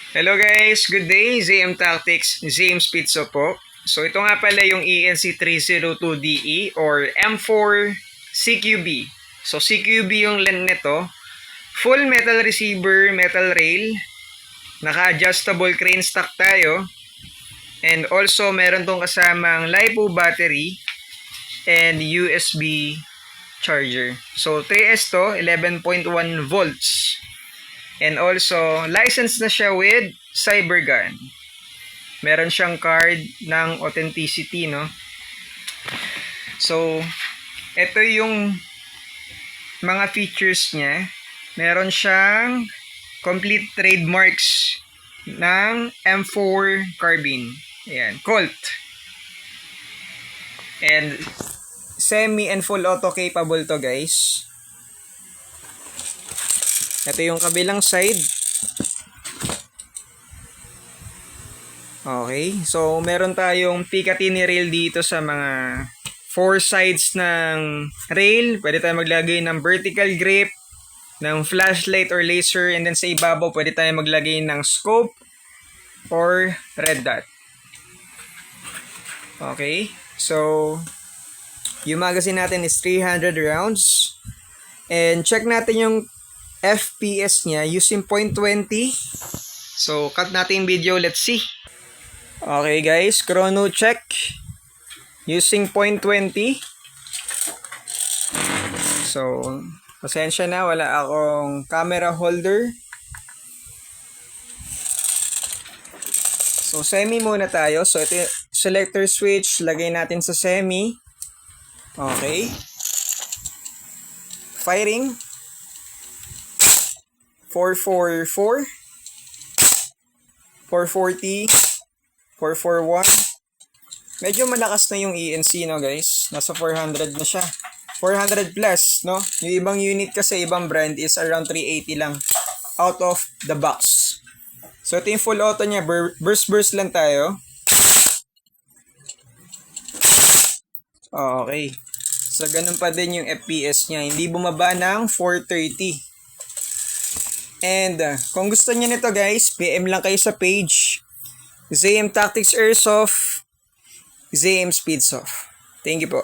Hello guys, good day. ZM Tactics, James Pizzo po. So ito nga pala yung ENC302DE or M4 CQB. So CQB yung lens nito. Full metal receiver, metal rail. Naka-adjustable crane stock tayo. And also meron tong kasamang LiPo battery and USB charger. So 3S to, 11.1 volts. And also, licensed na siya with Cybergun. Meron siyang card ng authenticity, no? So, ito yung mga features niya. Meron siyang complete trademarks ng M4 carbine. Ayan, Colt. And semi and full auto capable to, guys. Ito yung kabilang side. Okay, so meron tayong Picatinny rail dito sa mga 4 sides ng rail. Pwede tayo maglagay ng vertical grip, ng flashlight or laser, and then sa ibabaw pwede tayo maglagay ng scope or red dot. Okay, so yung magazine natin is 300 rounds. And check natin yung FPS niya using 0.20. So, cut natin yung video. Let's see. Okay guys, chrono check using 0.20. So, pasensya na, wala akong camera holder. So, semi muna tayo. So, ito yung selector switch. Lagay natin sa semi. Okay. Firing. 444, 440, 441. Medyo malakas na yung ENC, no guys. Nasa 400 na siya. 400 plus, no? Yung ibang unit kasi, ibang brand is around 380 lang. Out of the box. So, ito yung full auto niya. Burst lang tayo. Okay. So, ganun pa din yung FPS niya. Hindi bumaba ng 430. And kung gusto niyo nito guys, PM lang kayo sa page ZM Tactics Airsoft, ZM Speedsoft. Thank you po.